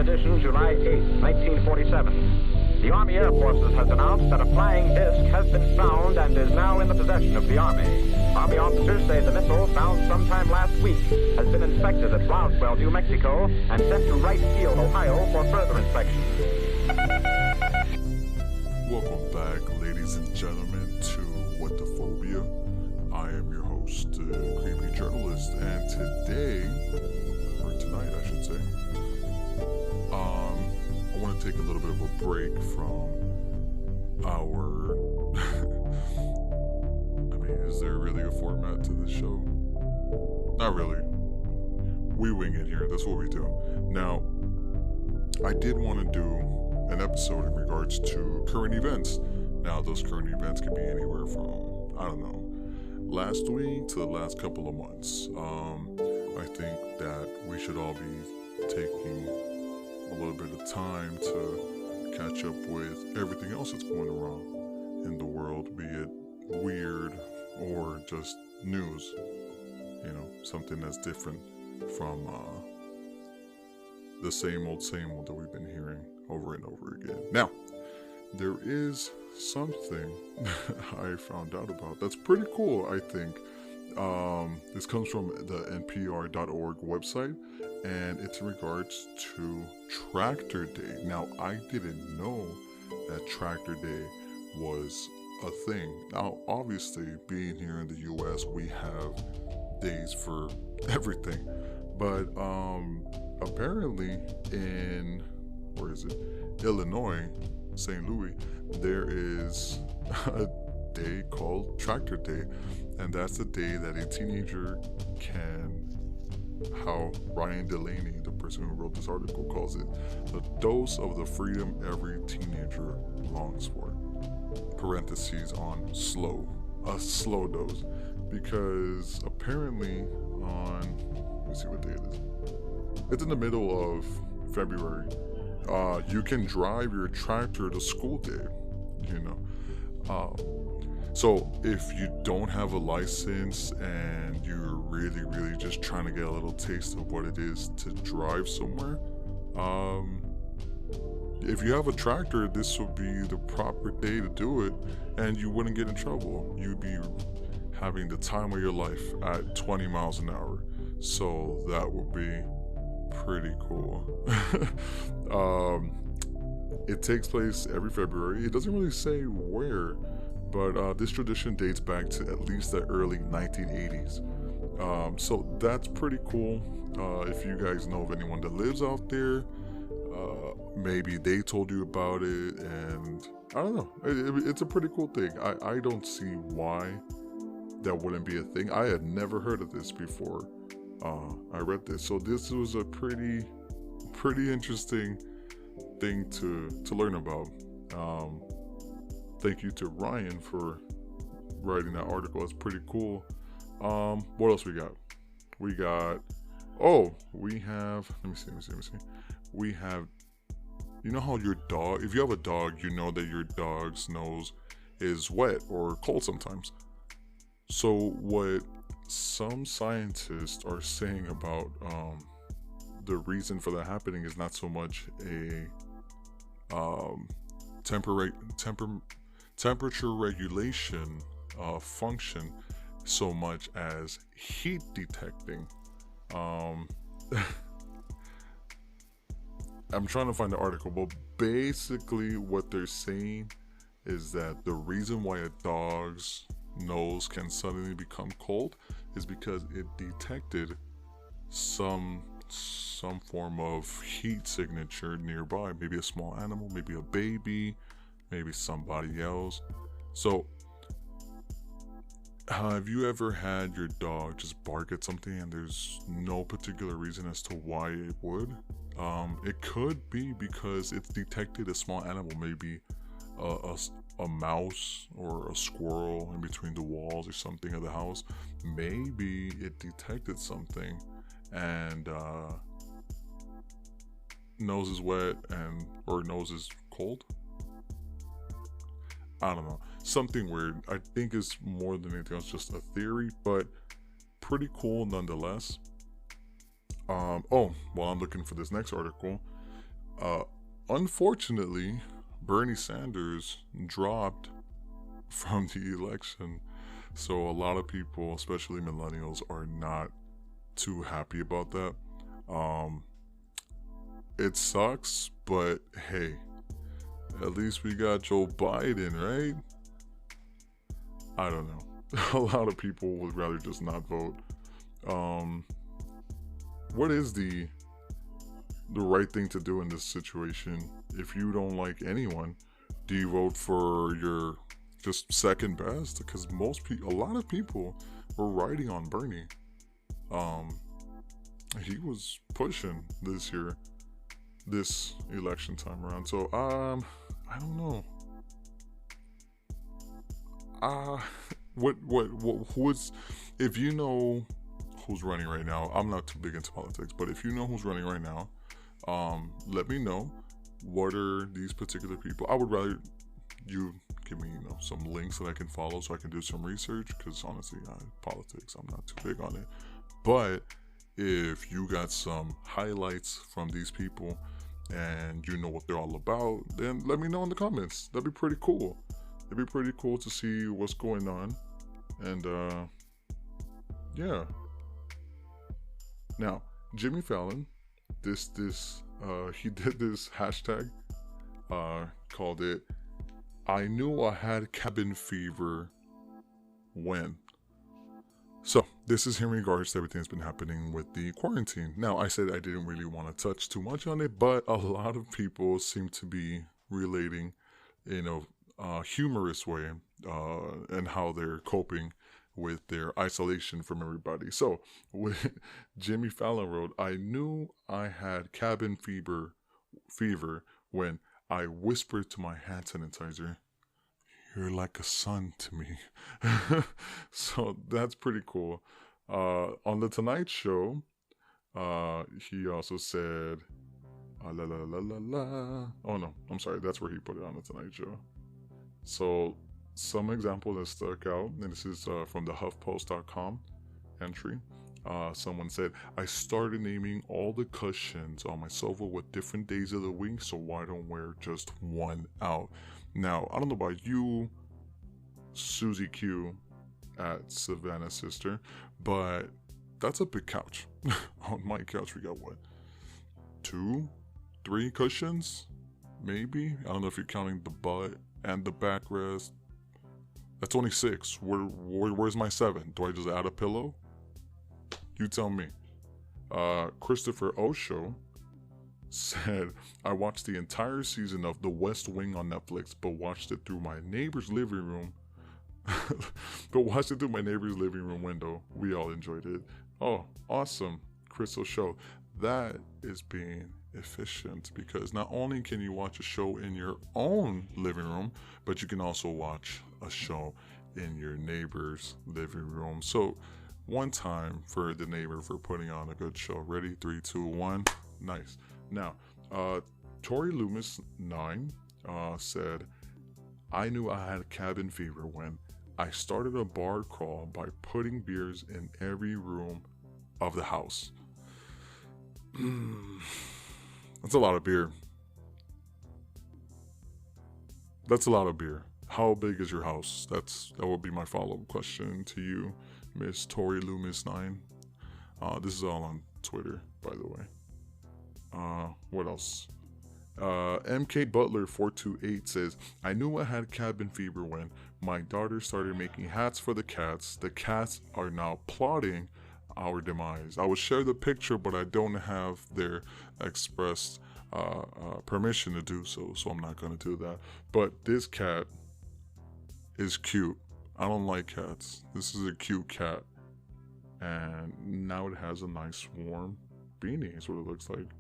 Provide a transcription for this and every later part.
Time edition, July 8, 1947. The Army Air Forces has announced that a flying disc has been found and is now in the possession of the Army. Army officers say the missile, found sometime last week, has been inspected at Roswell, New Mexico, and sent to Wright Field, Ohio, for further inspection. Welcome back, ladies and gentlemen, to WHATTHEPHOBIA. I am your host, Creepy Journalist, and today, or tonight I should say, I want to take a little bit of a break from our, I mean, is there really a format to this show? Not really. We wing it here, that's what we do. Now, I did want to do an episode in regards to current events. Now, those current events could be anywhere from, I don't know, last week to the last couple of months. I think that we should all be taking a little bit of time to catch up with everything else that's going around in the world, be it weird or just news, you know, something that's different from the same old that we've been hearing over and over again. Now, there is something I found out about that's pretty cool, I think. This comes from the npr.org website, and it's in regards to Tractor Day. Now, I didn't know that Tractor Day was a thing. Now, obviously, being here in the U.S., we have days for everything. But apparently in, where is it? Illinois, St. Louis, there is a day called Tractor Day, and that's the day that a teenager can, how Ryan Delaney, the person who wrote this article, calls it, the dose of the freedom every teenager longs for. Parentheses on slow, a slow dose, because apparently on, let me see what day it is. It's in the middle of February. You can drive your tractor to school day, you know. So if you don't have a license and you're really just trying to get a little taste of what it is to drive somewhere, if you have a tractor, this would be the proper day to do it, and you wouldn't get in trouble. You'd be having the time of your life at 20 miles an hour. So that would be pretty cool. It takes place every February. It doesn't really say where, but this tradition dates back to at least the early 1980s. So that's pretty cool. If you guys know of anyone that lives out there, maybe they told you about it, and I don't know. It's a pretty cool thing. I don't see why that wouldn't be a thing. I had never heard of this before I read this. So this was a pretty interesting thing to learn about. Thank you to Ryan for writing that article. It's pretty cool. What else we got? We have, let me see. We have, you know how your dog, if you have a dog, you know that your dog's nose is wet or cold sometimes. So what some scientists are saying about the reason for that happening is not so much a temperature regulation function so much as heat detecting. I'm trying to find the article, but basically what they're saying is that the reason why a dog's nose can suddenly become cold is because it detected some form of heat signature nearby. Maybe a small animal, maybe a baby, maybe somebody else. So have you ever had your dog just bark at something and there's no particular reason as to why it would? It could be because it's detected a small animal, maybe a mouse or a squirrel in between the walls or something of the house. Maybe it detected something and nose is wet or nose is cold. I don't know, something weird. I think it's more than anything else just a theory, but pretty cool nonetheless. While I'm looking for this next article, Uh, Unfortunately, Bernie Sanders dropped from the election. So a lot of people, especially millennials, are not too happy about that. Um, it sucks, but hey, at least we got Joe Biden, right? I don't know. A lot of people would rather just not vote. What is the right thing to do in this situation? If you don't like anyone, do you vote for your just second best? Because a lot of people were riding on Bernie. He was pushing this year, this election time around. So I don't know. Who's, if you know who's running right now, I'm not too big into politics, but if you know who's running right now, let me know. What are these particular people? I would rather you give me, some links that I can follow so I can do some research, because honestly, politics, I'm not too big on it. But if you got some highlights from these people and you know what they're all about, then let me know in the comments. That'd be pretty cool. It'd be pretty cool to see what's going on. And yeah. Now, Jimmy Fallon, he did this hashtag, called it, "I knew I had cabin fever when." So, this is in regards to everything that's been happening with the quarantine. Now, I said I didn't really want to touch too much on it, but a lot of people seem to be relating in a humorous way, and how they're coping with their isolation from everybody. So, with Jimmy Fallon wrote, "I knew I had cabin fever when I whispered to my hand sanitizer, 'You're like a son to me.'" So that's pretty cool. On the Tonight Show, he also said, la la la la la. Oh no, I'm sorry, that's where he put it on the Tonight Show. So some example that stuck out, and this is from the HuffPost.com entry. Someone said, "I started naming all the cushions on my sofa with different days of the week, so why don't wear just one out?" Now, I don't know about you, Susie Q at Savannah Sister, but that's a big couch. On my couch, we got what? 2, 3 cushions? Maybe? I don't know if you're counting the butt and the backrest. That's only 6. Where's my 7? Do I just add a pillow? You tell me. Christopher Osho said, "I watched the entire season of The West Wing on Netflix, but watched it through my neighbor's living room. Window. We all enjoyed it." Oh, awesome, Chris Osho. That is being efficient, because not only can you watch a show in your own living room, but you can also watch a show in your neighbor's living room. So one time for the neighbor for putting on a good show. Ready? 3, 2, 1. Nice. Now, Tori Loomis 9 said, "I knew I had cabin fever when I started a bar crawl by putting beers in every room of the house." That's a lot of beer. How big is your house? That would be my follow-up question to you, Miss Tori Loomis 9. This is all on Twitter, by the way. What else? MK Butler 428 says, "I knew I had cabin fever when my daughter started making hats for the cats. The cats are now plotting our demise. I will share the picture, but I don't have their expressed permission to do so I'm not going to do that. But this cat is cute. I don't like cats. This is a cute cat. And now it has a nice warm beanie, is what it looks like.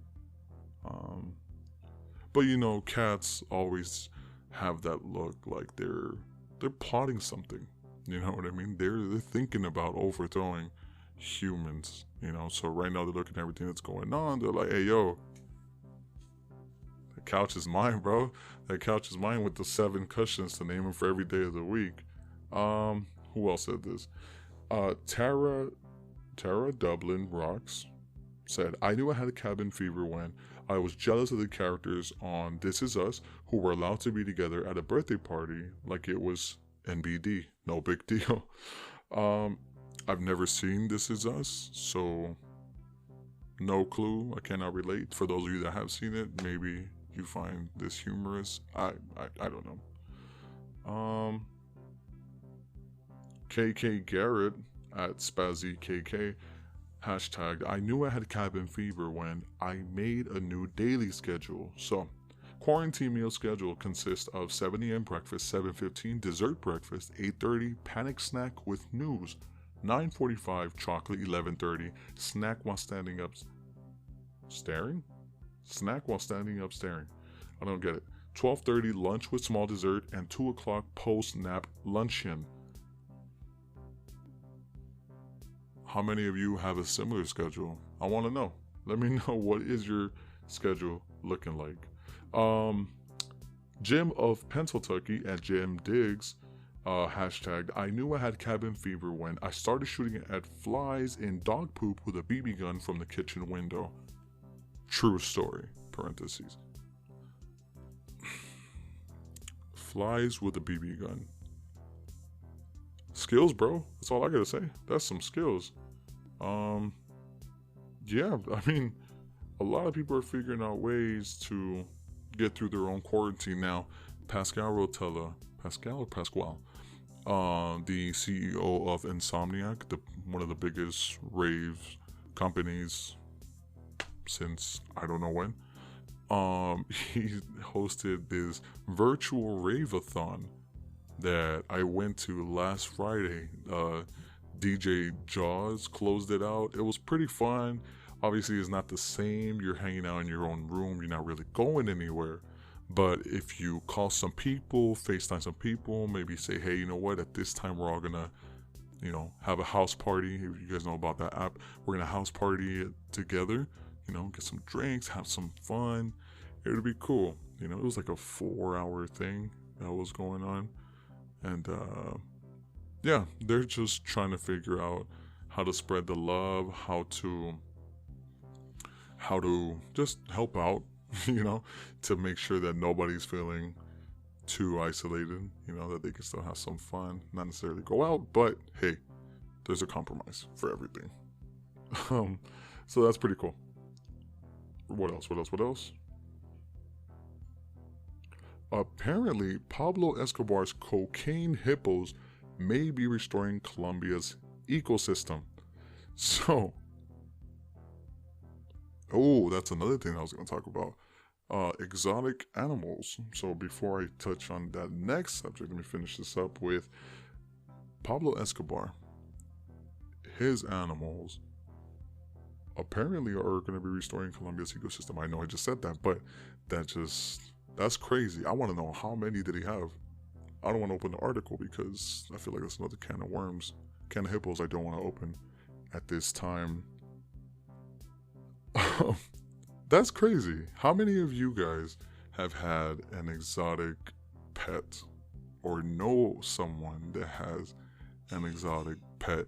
But cats always have that look like they're plotting something. You know what I mean? They're thinking about overthrowing humans. So right now they're looking at everything that's going on. They're like, "Hey, yo, the couch is mine, bro. That couch is mine with the 7 cushions to name them for every day of the week." Who else said this? Tara Dublin Rocks said, "I knew I had a cabin fever when I was jealous of the characters on This Is Us who were allowed to be together at a birthday party like it was NBD. No big deal. I've never seen This Is Us, so no clue. I cannot relate. For those of you that have seen it, maybe you find this humorous. I don't know. KK Garrett at Spazzy KK hashtag, I knew I had cabin fever when I made a new daily schedule. So, quarantine meal schedule consists of 7 a.m. breakfast, 7:15 dessert breakfast, 8:30 panic snack with news, 9:45 chocolate, 11:30 snack while standing up staring? Snack while standing up staring. I don't get it. 12:30 lunch with small dessert, and 2 o'clock post-nap luncheon. How many of you have a similar schedule? I want to know. Let me know, what is your schedule looking like? Jim of Pennsylvania at Jim Diggs hashtag, I knew I had cabin fever when I started shooting at flies in dog poop with a BB gun from the kitchen window. True story, parentheses. Flies with a BB gun. Skills, bro. That's all I gotta say. That's some skills. Yeah, I mean, a lot of people are figuring out ways to get through their own quarantine now. Pascal Rotella, Pascal or Pasquale, the CEO of Insomniac, one of the biggest rave companies since I don't know when. He hosted this virtual rave-a-thon that I went to last Friday. DJ Jaws closed it out. It was pretty fun. Obviously, it's not the same. You're hanging out in your own room. You're not really going anywhere. But if you call some people, FaceTime some people, maybe say, hey, you know what? At this time, we're all going to, have a house party. If you guys know about that app, we're going to house party together, get some drinks, have some fun. It would be cool. It was like a 4-hour thing that was going on. And, yeah, they're just trying to figure out how to spread the love, how to just help out, to make sure that nobody's feeling too isolated, that they can still have some fun, not necessarily go out, but hey, there's a compromise for everything. So that's pretty cool. What else? Apparently, Pablo Escobar's cocaine hippos may be restoring Colombia's ecosystem. So, that's another thing I was going to talk about. Exotic animals. So before I touch on that next subject, let me finish this up with Pablo Escobar. His animals apparently are going to be restoring Colombia's ecosystem. I know I just said that, but that's crazy. I want to know, how many did he have? I don't want to open the article because I feel like that's another can of worms, can of hippos I don't want to open at this time. That's crazy. How many of you guys have had an exotic pet or know someone that has an exotic pet?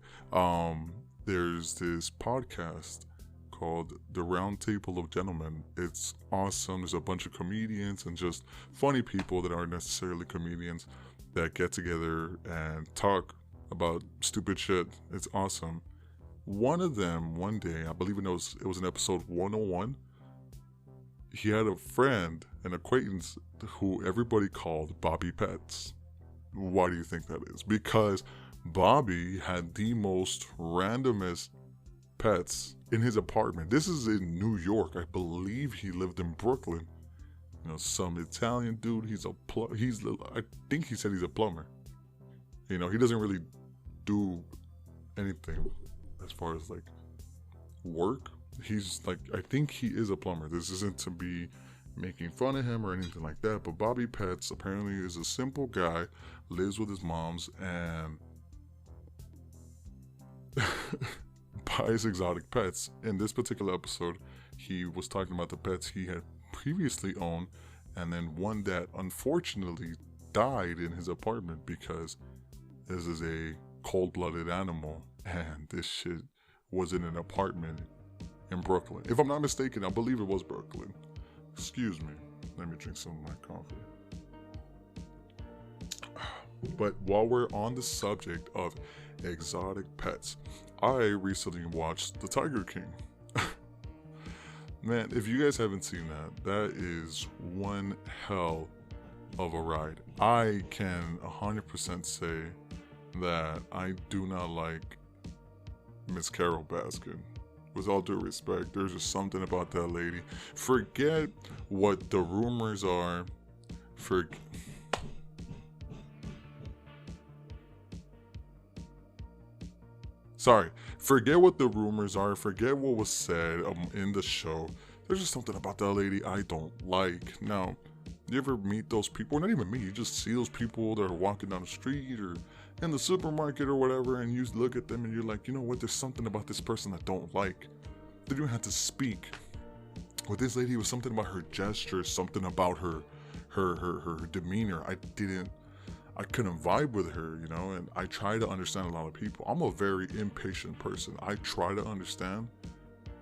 There's this podcast called The Round Table of Gentlemen. It's awesome. There's a bunch of comedians and just funny people that aren't necessarily comedians that get together and talk about stupid shit. It's awesome. One of them, one day, I believe it was in episode 101, he had a friend, an acquaintance, who everybody called Bobby Pets. Why do you think that is? Because Bobby had the most randomest pets in his apartment. This is in New York. I believe he lived in Brooklyn. Some Italian dude. I think he said he's a plumber. He doesn't really do anything as far as like work. He's like, I think he is a plumber. This isn't to be making fun of him or anything like that, but Bobby Pets apparently is a simple guy, lives with his moms, and buys exotic pets. In this particular episode, he was talking about the pets he had previously owned, and then one that unfortunately died in his apartment because this is a cold-blooded animal, and this shit was in an apartment in Brooklyn. If I'm not mistaken, I believe it was Brooklyn. Excuse me. Let me drink some of my coffee. But while we're on the subject of exotic pets, I recently watched The Tiger King. Man, if you guys haven't seen that, that is one hell of a ride. I can 100% say that I do not like Miss Carol Baskin. With all due respect, there's just something about that lady. Forget what the rumors are. Forget what the rumors are. Forget what was said in the show. There's just something about that lady I don't like. Now, you ever meet those people? Or not even me. You just see those people that are walking down the street or in the supermarket or whatever, and you look at them and you're like, you know what? There's something about this person I don't like. They don't even have to speak. With this lady, it was something about her gestures, something about her demeanor. I couldn't vibe with her, you know, and I try to understand a lot of people. I'm a very impatient person. I try to understand,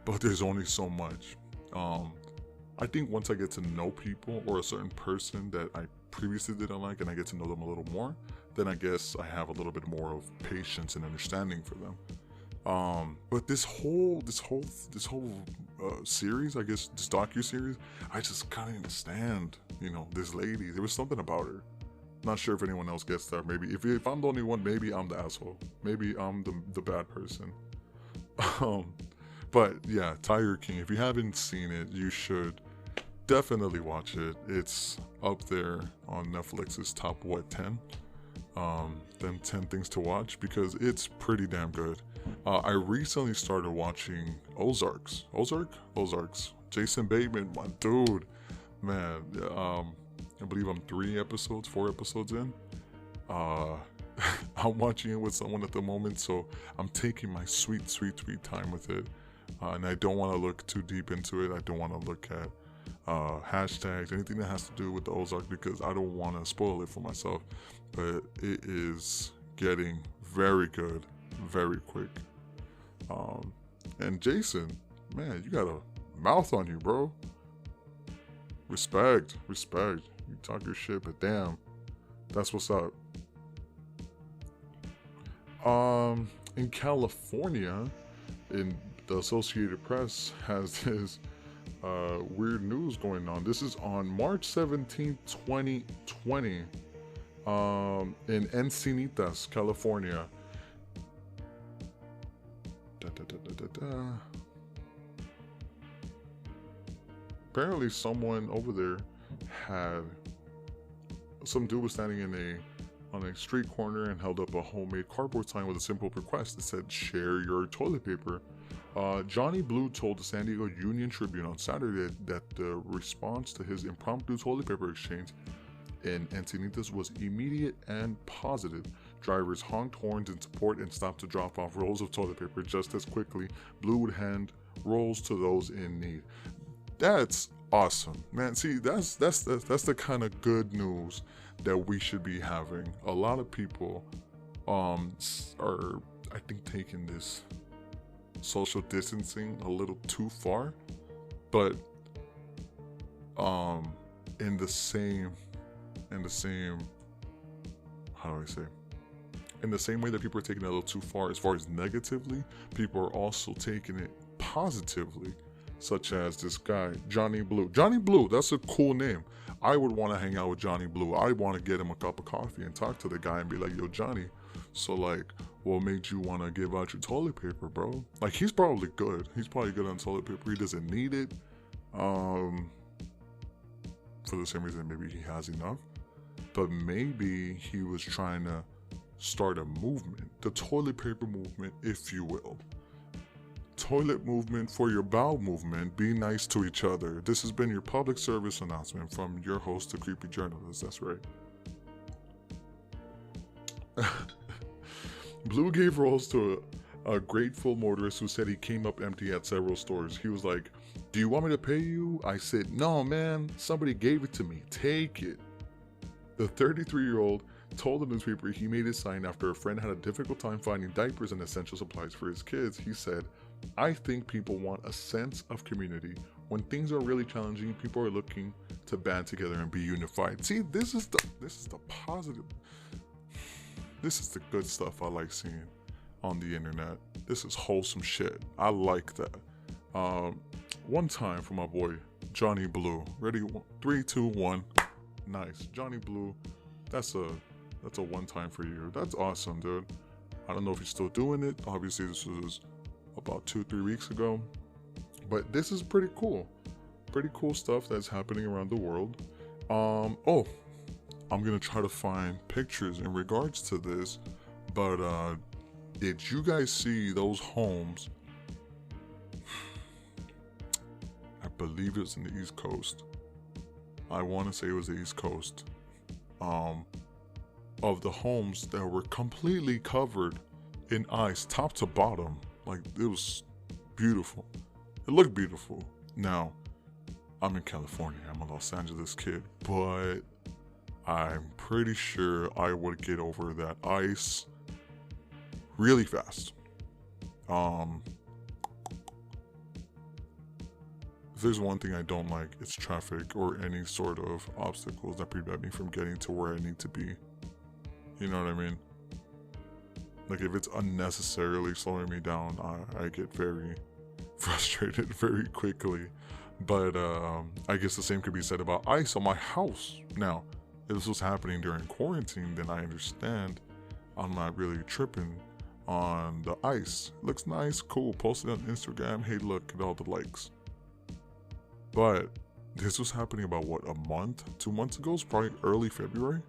but there's only so much. I think once I get to know people or a certain person that I previously didn't like and I get to know them a little more, then I guess I have a little bit more of patience and understanding for them. But this whole series, I guess this docu-series, I just couldn't understand, you know, this lady. There was something about her. Not sure if anyone else gets that. Maybe if I'm the only one, maybe I'm the asshole. Maybe I'm the bad person. But yeah, Tiger King. If you haven't seen it, you should definitely watch it. It's up there on Netflix's top 10. Them 10 things to watch, because it's pretty damn good. I recently started watching Ozarks. Jason Bateman, my dude, man. I believe I'm 4 episodes in. I'm watching it with someone at the moment, so I'm taking my sweet time with it. And I don't want to look too deep into it. I don't want to look at hashtags, anything that has to do with the Ozark, because I don't want to spoil it for myself. But it is getting very good, very quick. And Jason, man, you got a mouth on you, bro. Respect. You talk your shit, but damn, that's what's up. In California, in the Associated Press has this weird news going on. This is on March 17, 2020, in Encinitas, California. Apparently someone over there had, some dude was standing on a street corner and held up a homemade cardboard sign with a simple request that said, "Share your toilet paper." Johnny Blue told the San Diego Union Tribune on Saturday that the response to his impromptu toilet paper exchange in Encinitas was immediate and positive. Drivers honked horns in support and stopped to drop off rolls of toilet paper just as quickly. Blue would hand rolls to those in need. That's awesome, man. See, that's the kind of good news that we should be having. A lot of people are, I think, taking this social distancing a little too far, but in the same how do I say, in the same way that people are taking it a little too far as negatively, people are also taking it positively, such as this guy Johnny Blue. That's a cool name. I would want to hang out with Johnny Blue. I want to get him a cup of coffee and talk to the guy and be like, "Yo, Johnny, so like, what made you want to give out your toilet paper, bro?" Like, he's probably good. He's probably good on toilet paper. He doesn't need it. For the same reason maybe he has enough. But maybe he was trying to start a movement. The toilet paper movement, if you will. Toilet movement for your bowel movement. Be nice to each other. This has been your public service announcement from your host, the Creepy Journalist. That's right. Blue gave rolls to a grateful motorist who said he came up empty at several stores. He was like, "Do you want me to pay you?" I said, "No, man. Somebody gave it to me. Take it." The 33-year-old told the newspaper he made his sign after a friend had a difficult time finding diapers and essential supplies for his kids. He said, "I think people want a sense of community When things are really challenging, people are looking to band together and be unified. See, this is the positive. This is the good stuff I like seeing on the internet. This is wholesome shit. I like that. One time for my boy Johnny Blue. Ready? 3, 2, 1. Nice, Johnny Blue. That's a one time for you. That's awesome, dude. I don't know if he's still doing it. Obviously, this was about 2-3 weeks ago. But this is pretty cool. Pretty cool stuff that's happening around the world. Oh, I'm gonna try to find pictures in regards to this. But did you guys see those homes? I believe it's in the East Coast. I want to say it was the East Coast. Of the homes that were completely covered in ice, top to bottom. Like, it was beautiful. It looked beautiful. Now, I'm in California. I'm a Los Angeles kid, but I'm pretty sure I would get over that ice really fast. If there's one thing I don't like, it's traffic or any sort of obstacles that prevent me from getting to where I need to be. You know what I mean? Like, if it's unnecessarily slowing me down, I get very frustrated very quickly. But I guess the same could be said about ice on my house. Now, if this was happening during quarantine, then I understand. I'm not really tripping on the ice. It looks nice, cool. Post it on Instagram. Hey, look at all the likes. But this was happening about, what, a month? 2 months ago? It's probably early February.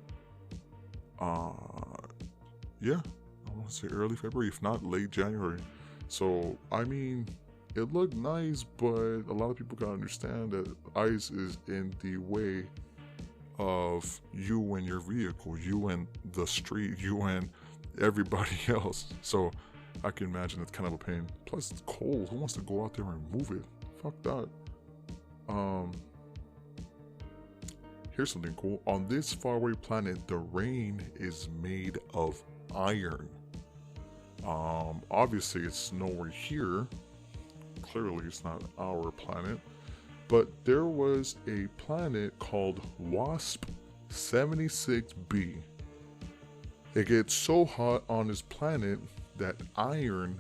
Yeah, I want to say early February, if not late January. So, I mean, it looked nice, but a lot of people gotta understand that ice is in the way of you and your vehicle, you and the street, you and everybody else. So, I can imagine it's kind of a pain. Plus, it's cold. Who wants to go out there and move it? Fuck that. Here's something cool. On this faraway planet, the rain is made of iron. Obviously it's nowhere here. Clearly it's not our planet. But there was a planet called WASP 76b. It gets so hot on this planet that iron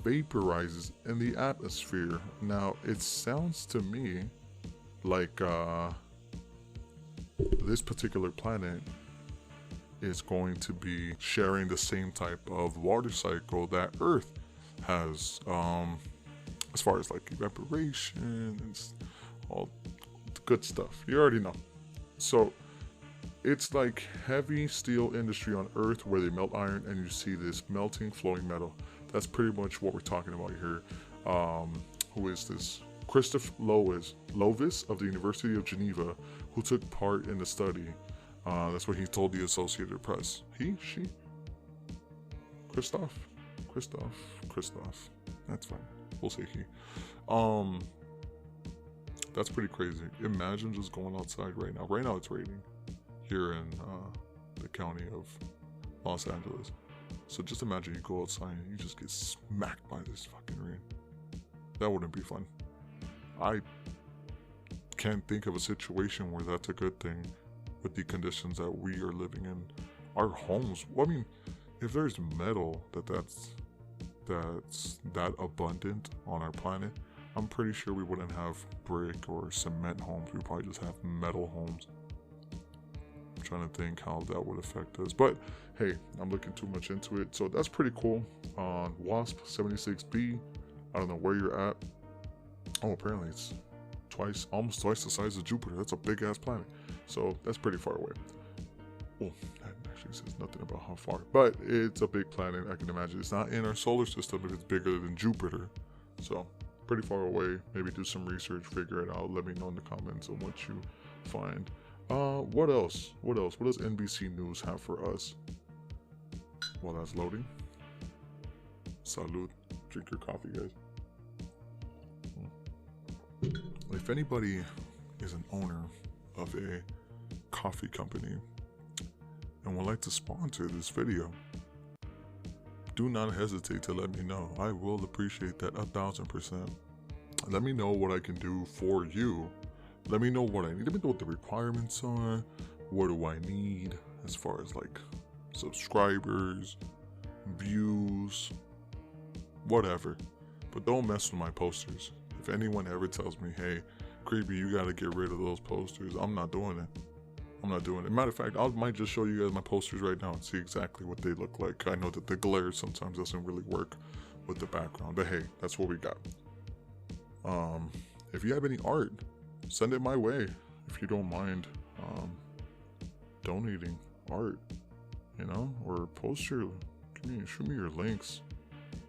vaporizes in the atmosphere. Now, it sounds to me like this particular planet is going to be sharing the same type of water cycle that Earth has, as far as like evaporation and all the good stuff. You already know. So it's like heavy steel industry on Earth where they melt iron and you see this melting, flowing metal. That's pretty much what we're talking about here. Who is this? Christoph Lovis of the University of Geneva, who took part in the study. That's what he told the Associated Press. He? She? Christoph. That's fine. We'll say he. That's pretty crazy. Imagine just going outside right now. Right now it's raining here in the county of Los Angeles. So just imagine you go outside and you just get smacked by this fucking rain. That wouldn't be fun. I can't think of a situation where that's a good thing with the conditions that we are living in. Our homes, well, I mean, if there's metal that's that abundant on our planet, I'm pretty sure we wouldn't have brick or cement homes. We'd probably just have metal homes. I'm trying to think how that would affect us. But hey, I'm looking too much into it. So that's pretty cool. On WASP 76b, I don't know where you're at. Oh, apparently it's almost twice the size of Jupiter. That's a big ass planet. So that's pretty far away. Oh, that actually says nothing about how far, but it's a big planet. I can imagine it's not in our solar system, but it's bigger than Jupiter. So pretty far away. Maybe do some research, figure it out. Let me know in the comments on what you find. What else? What does NBC News have for us? While that's loading. Salud. Drink your coffee, guys. If anybody is an owner of a coffee company and would like to sponsor this video, do not hesitate to let me know. I will appreciate that 1000%. Let me know what I can do for you. Let me know what I need. Let me know what the requirements are. What do I need as far as like subscribers, views, whatever. But don't mess with my posters. If anyone ever tells me, hey, Creepy, you gotta get rid of those posters, I'm not doing it. I'm not doing it. Matter of fact, I might just show you guys my posters right now and see exactly what they look like. I know that the glare sometimes doesn't really work with the background, but hey, that's what we got. If you have any art, send it my way. If you don't mind donating art, you know, or poster, shoot me your links.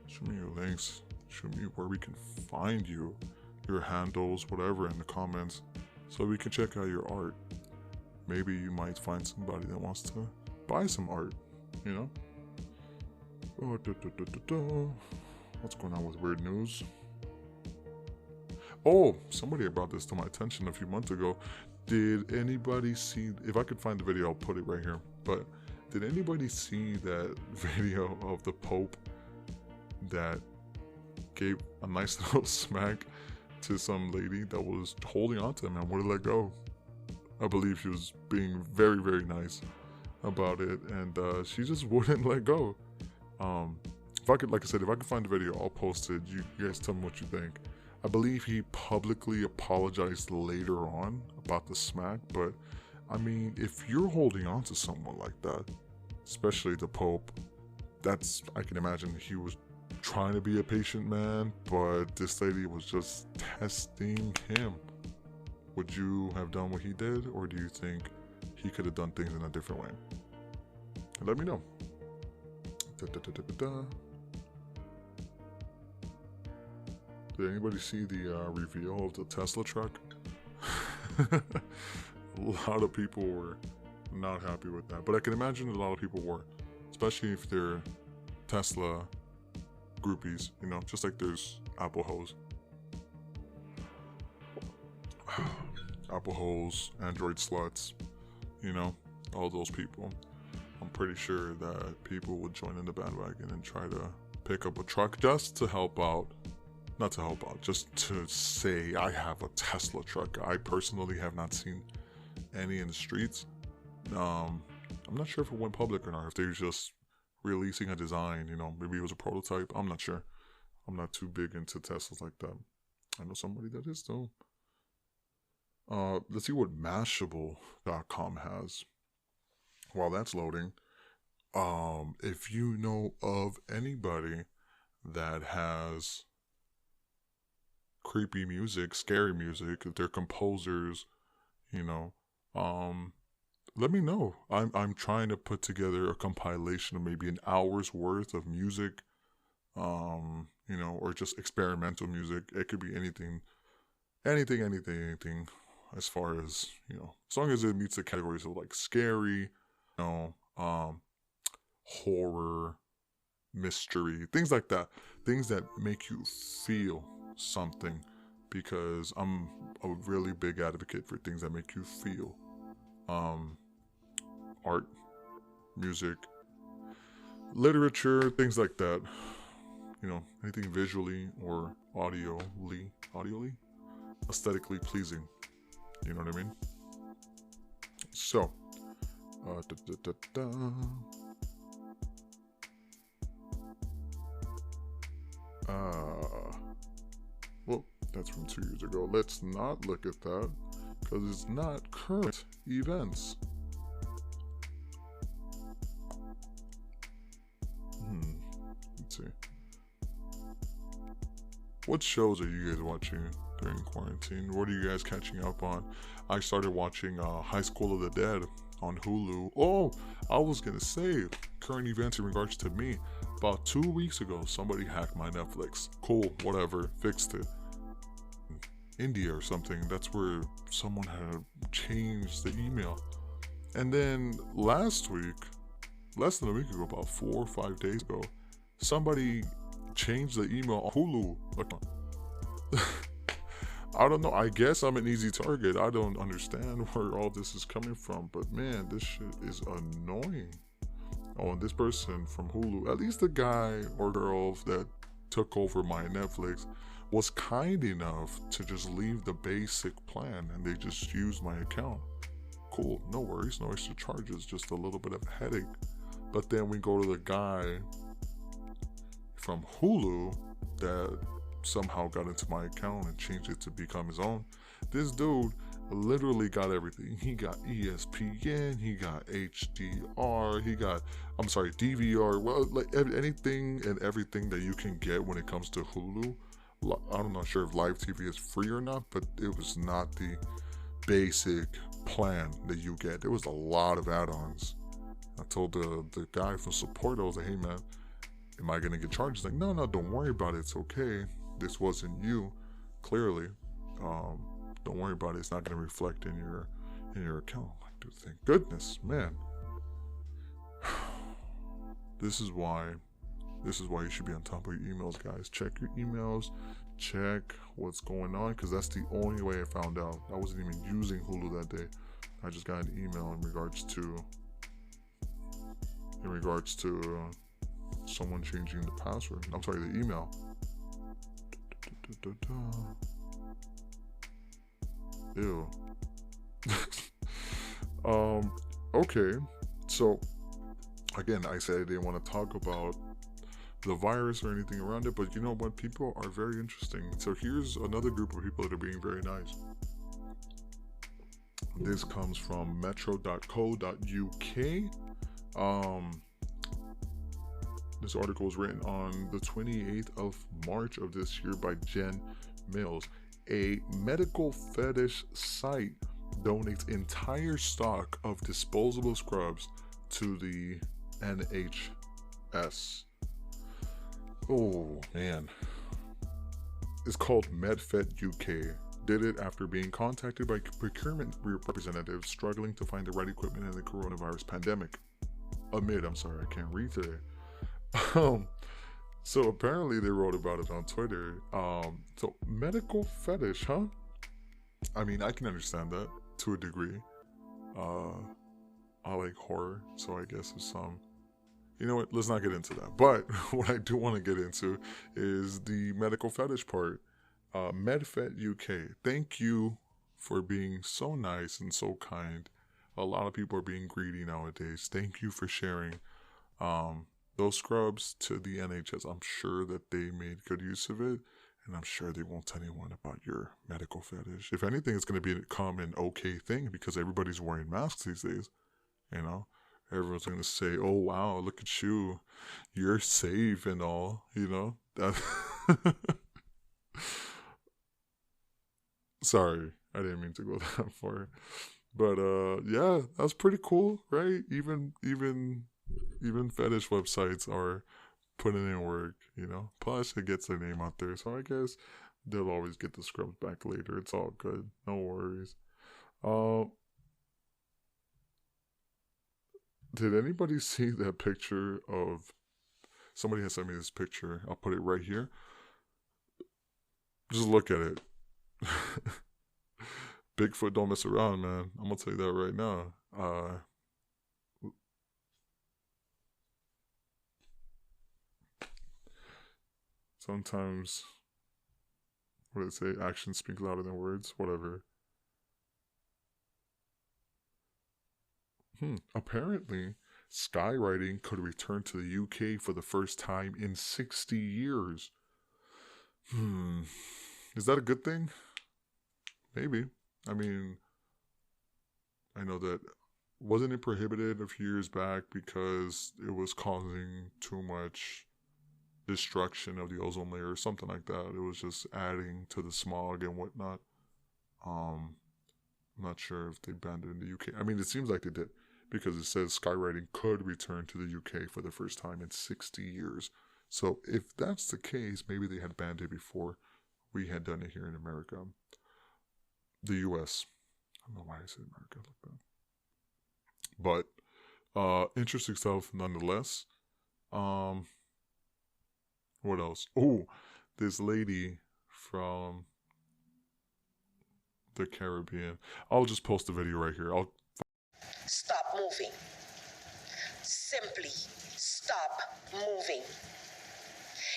Shoot me your links. Shoot me where we can find you, your handles, whatever, in the comments, so we can check out your art. Maybe you might find somebody that wants to buy some art, you know? What's going on with weird news? Oh, somebody brought this to my attention a few months ago. Did anybody see, if I could find the video, I'll put it right here, but did anybody see that video of the Pope that gave a nice little smack to some lady that was holding on to him and wouldn't let go? I believe she was being very, very nice about it, and she just wouldn't let go. If I could, like I said, if I could find the video, I'll post it. You guys tell me what you think. I believe he publicly apologized later on about the smack, but I mean, if you're holding on to someone like that, especially the Pope, I can imagine he was trying to be a patient man, but this lady was just testing him. Would you have done what he did, or do you think he could have done things in a different way? Let me know. Did anybody see the reveal of the Tesla truck? A lot of people were not happy with that, but I can imagine a lot of people were, especially if they're Tesla groupies, you know, just like there's Apple hoes. Apple hoes, Android sluts, you know, all those people. I'm pretty sure that people would join in the bandwagon and try to pick up a truck just to help out. Not to help out, just to say I have a Tesla truck. I personally have not seen any in the streets. I'm not sure if it went public or not, if they're just releasing a design, you know, maybe it was a prototype. I'm not sure. I'm not too big into Teslas like that. I know somebody that is though. Let's see what Mashable.com has. While that's loading, if you know of anybody that has creepy music, scary music, if they're composers, you know, let me know. I'm trying to put together a compilation of maybe an hour's worth of music, you know, or just experimental music. It could be anything, as far as, you know, as long as it meets the categories of like scary, you know, horror, mystery, things like that, things that make you feel something, because I'm a really big advocate for things that make you feel. Art, music, literature, things like that, you know, anything visually or audioly, aesthetically pleasing, you know what I mean? So, well, that's from 2 years ago. Let's not look at that, because it's not current events. Let's see. What shows are you guys watching during quarantine? What are you guys catching up on? I started watching High School of the Dead on Hulu. Oh, I was gonna say, current events in regards to me. About 2 weeks ago, somebody hacked my Netflix. Cool, whatever, fixed it. India or something, that's where someone had changed the email. And then last week, less than a week ago, about 4 or 5 days ago, somebody changed the email on Hulu. I don't know, I guess I'm an easy target. I don't understand where all this is coming from, but man, this shit is annoying. Oh, and this person from Hulu, at least the guy or girl that took over my Netflix, was kind enough to just leave the basic plan, and they just used my account. Cool, no worries, no extra charges, just a little bit of a headache. But then we go to the guy from Hulu that somehow got into my account and changed it to become his own. This dude literally got everything. He got ESPN, he got HDR, DVR, well, like anything and everything that you can get when it comes to Hulu. I'm not sure if live TV is free or not, but it was not the basic plan that you get. There was a lot of add-ons. I told the guy from support, I was like, hey man, am I gonna get charged? He's like, no, don't worry about it, it's okay. This wasn't you, clearly. Don't worry about it, it's not gonna reflect in your account. I'm like, dude, thank goodness, man. This is why you should be on top of your emails, guys. Check your emails, check what's going on, because that's the only way I found out. I wasn't even using Hulu that day. I just got an email in regards to someone changing the password. I'm sorry, the email. Ew. Okay, so again, I said I didn't want to talk about the virus or anything around it, but you know what? People are very interesting. So here's another group of people that are being very nice. This comes from metro.co.uk. This article was written on the 28th of March of this year by Jen Mills. A medical fetish site donates entire stock of disposable scrubs to the NHS. Oh man. It's called MedFet UK. Did it after being contacted by procurement representatives struggling to find the right equipment in the coronavirus pandemic. I'm sorry, I can't read today. So apparently they wrote about it on Twitter. So medical fetish, huh? I mean, I can understand that to a degree. I like horror, so I guess there's some. You know what? Let's not get into that. But what I do want to get into is the medical fetish part. MedFet UK. Thank you for being so nice and so kind. A lot of people are being greedy nowadays. Thank you for sharing those scrubs to the NHS. I'm sure that they made good use of it, and I'm sure they won't tell anyone about your medical fetish. If anything, it's going to become an okay thing because everybody's wearing masks these days. You know, everyone's going to say, "Oh wow, look at you, you're safe and all." You know that. Sorry, I didn't mean to go that far, but yeah, that's pretty cool, right? Even fetish websites are putting in work, you know. Plus, it gets their name out there, so I guess they'll always get the scrubs back later. It's all good, no worries. Did anybody see that picture of? Somebody has sent me this picture. I'll put it right here. Just look at it. Bigfoot don't mess around, man. I'm gonna tell you that right now. Sometimes, what did it say? Actions speak louder than words. Whatever. Apparently, skywriting could return to the UK for the first time in 60 years. Is that a good thing? Maybe. I mean, I know that wasn't it prohibited a few years back because it was causing too much destruction of the ozone layer or something like that. It was just adding to the smog and whatnot. I'm not sure if they banned it in the UK. I mean, it seems like they did because it says skywriting could return to the UK for the first time in 60 years. So if that's the case, maybe they had banned it before we had done it here in America. The US. I don't know why I said America like that. But interesting stuff nonetheless. What else? Oh, this lady from the Caribbean. I'll just post the video right here. Stop moving. Simply stop moving.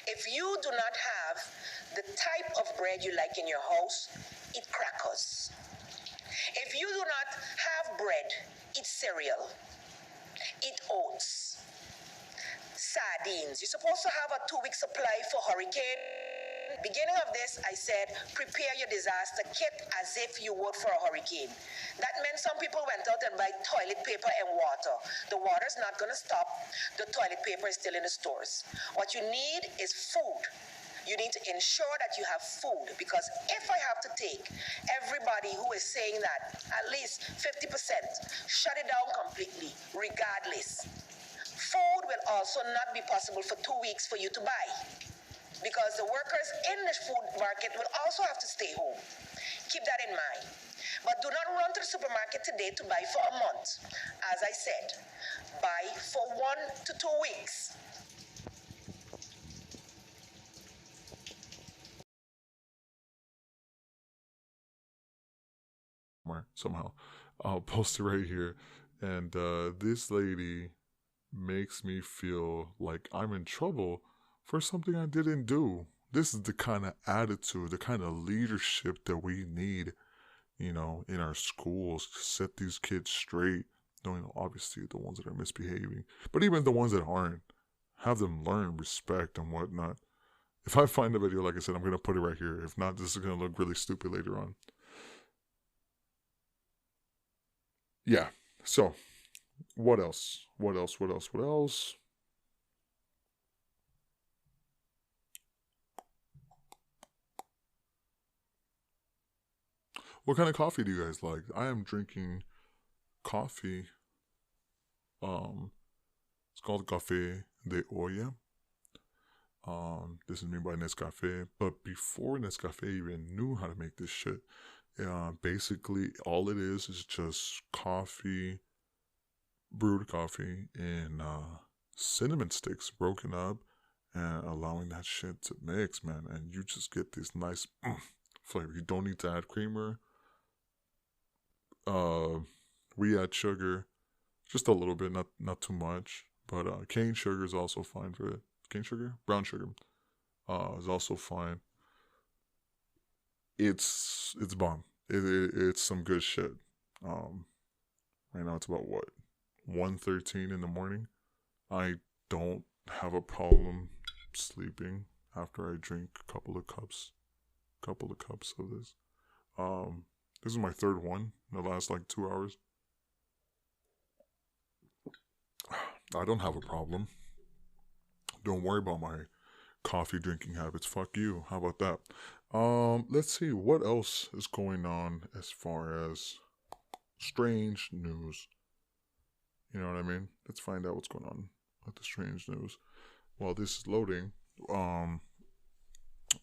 If you do not have the type of bread you like in your house, eat crackers. If you do not have bread, eat cereal, eat oats, sardines. You're supposed to have a 2-week supply for hurricane. Beginning of this, I said, prepare your disaster kit as if you would for a hurricane. That meant some people went out and buy toilet paper and water. The water's not going to stop. The toilet paper is still in the stores. What you need is food. You need to ensure that you have food, because if I have to take everybody who is saying that at least 50%, shut it down completely, regardless. Food will also not be possible for 2 weeks for you to buy, because the workers in the food market will also have to stay home. Keep that in mind. But do not run to the supermarket today to buy for a month. As I said, buy for 1 to 2 weeks. Somehow I'll post it right here, and this lady makes me feel like I'm in trouble for something I didn't do. This is the kind of attitude, the kind of leadership that we need, in our schools, to set these kids straight. Obviously the ones that are misbehaving, but even the ones that aren't, have them learn respect and whatnot. If I find a video, like I said, I'm going to put it right here. If not, this is going to look really stupid later on. Yeah, so what else? What else? What kind of coffee do you guys like? I am drinking coffee. It's called Café de Olla. This is made by Nescafe. But before Nescafe even knew how to make this shit, basically all it is just coffee, brewed coffee, and cinnamon sticks broken up, and allowing that shit to mix, man. And you just get this nice flavor. You don't need to add creamer. We add sugar, just a little bit, not too much. But cane sugar is also fine for it. Cane sugar, brown sugar, is also fine. It's bomb. It's some good shit. Right now it's about 1:13 in the morning. I don't have a problem sleeping after I drink a couple of cups of this. This is my third one in the last 2 hours. I don't have a problem. Don't worry about my coffee drinking habits. Fuck you. How about that? Let's see what else is going on as far as strange news. You know what I mean? Let's find out what's going on with the strange news. While this is loading,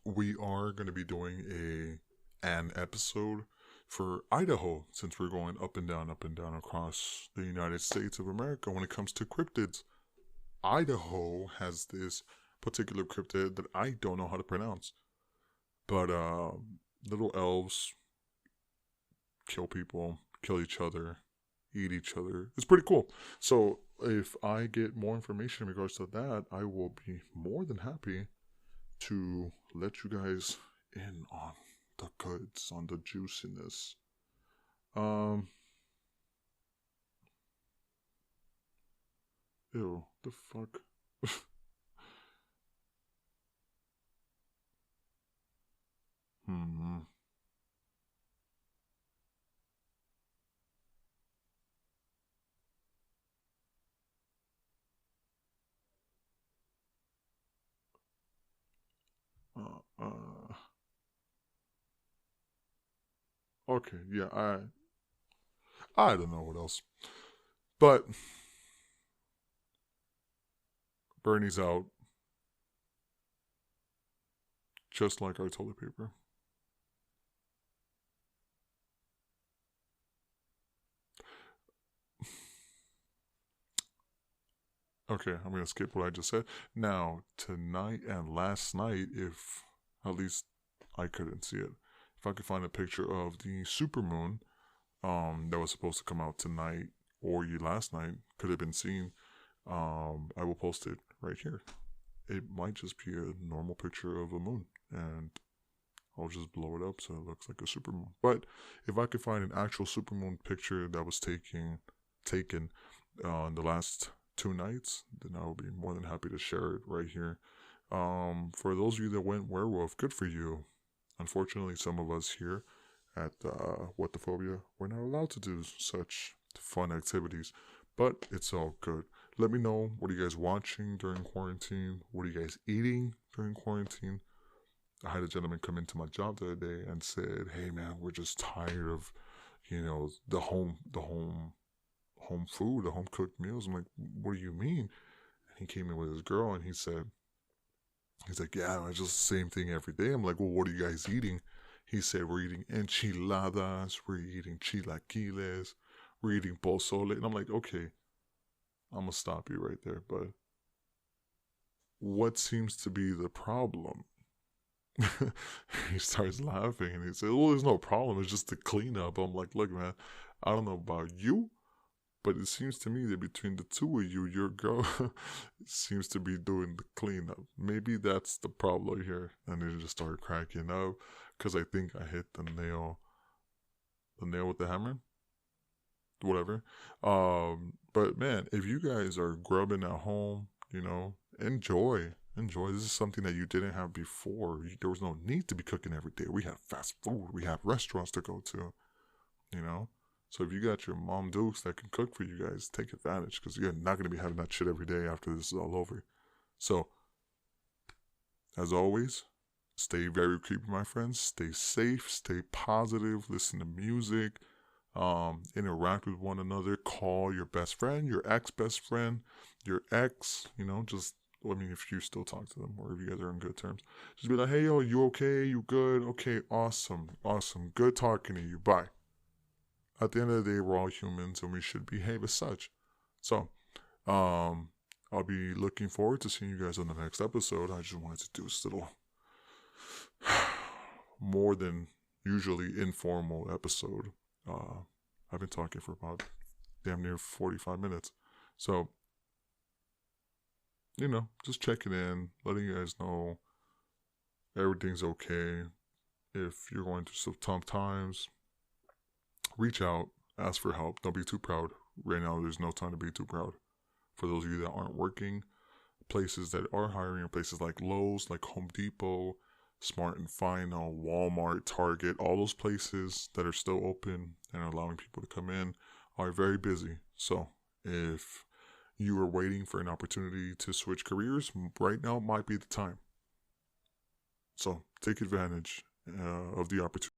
we are going to be doing an episode for Idaho, since we're going up and down across the United States of America when it comes to cryptids. Idaho has this particular cryptid that I don't know how to pronounce, but little elves kill people, kill each other, eat each other. It's pretty cool. So if I get more information in regards to that, I will be more than happy to let you guys in on the goods, on the juiciness. Ew, the fuck? Okay, yeah, I don't know what else. But Bernie's out. Just like our toilet paper. Okay, I'm going to skip what I just said. Now, tonight and last night, if at least I couldn't see it, if I could find a picture of the supermoon that was supposed to come out tonight or last night, could have been seen, I will post it right here. it might just be a normal picture of a moon, and I'll just blow it up so it looks like a supermoon. But if I could find an actual supermoon picture that was taken in the last 2 nights, then I would be more than happy to share it right here. For those of you that went werewolf, good for you. Unfortunately, some of us here at WHATTHEPHOBIA, we're not allowed to do such fun activities, but it's all good. Let me know, what are you guys watching during quarantine? What are you guys eating during quarantine? I had a gentleman come into my job the other day and said, "Hey man, we're just tired of, the home food, the home cooked meals." I'm like, "What do you mean?" And he came in with his girl and he's like, "Yeah, it's just the same thing every day." I'm like, "Well, what are you guys eating?" He said, "We're eating enchiladas, we're eating chilaquiles, we're eating pozole." And I'm like, "Okay, I'm gonna stop you right there, but what seems to be the problem?" He starts laughing and he says, "Well, there's no problem, it's just the cleanup." I'm like, "Look, man, I don't know about you, but it seems to me that between the two of you, your girl seems to be doing the cleanup. Maybe that's the problem here." And they just started cracking up because I think I hit the nail with the hammer. Whatever. But man, if you guys are grubbing at home, enjoy. This is something that you didn't have before. There was no need to be cooking every day. We have fast food. We have restaurants to go to, So if you got your mom Dukes that can cook for you guys, take advantage, because you're not going to be having that shit every day after this is all over. So, as always, stay very creepy, my friends. Stay safe, stay positive, listen to music, interact with one another, call your best friend, your ex-best friend, your ex, if you still talk to them or if you guys are on good terms, just be like, "Hey, yo, you okay? You good? Okay, awesome. Good talking to you. Bye." At the end of the day, we're all humans and we should behave as such. So, I'll be looking forward to seeing you guys on the next episode. I just wanted to do this little more than usually informal episode. I've been talking for about damn near 45 minutes. So, just checking in, letting you guys know everything's okay. If you're going through some tough times, reach out, ask for help. Don't be too proud. Right now, there's no time to be too proud. For those of you that aren't working, places that are hiring, places like Lowe's, like Home Depot, Smart and Final, Walmart, Target, all those places that are still open and allowing people to come in are very busy. So if you are waiting for an opportunity to switch careers, right now might be the time. So take advantage of the opportunity.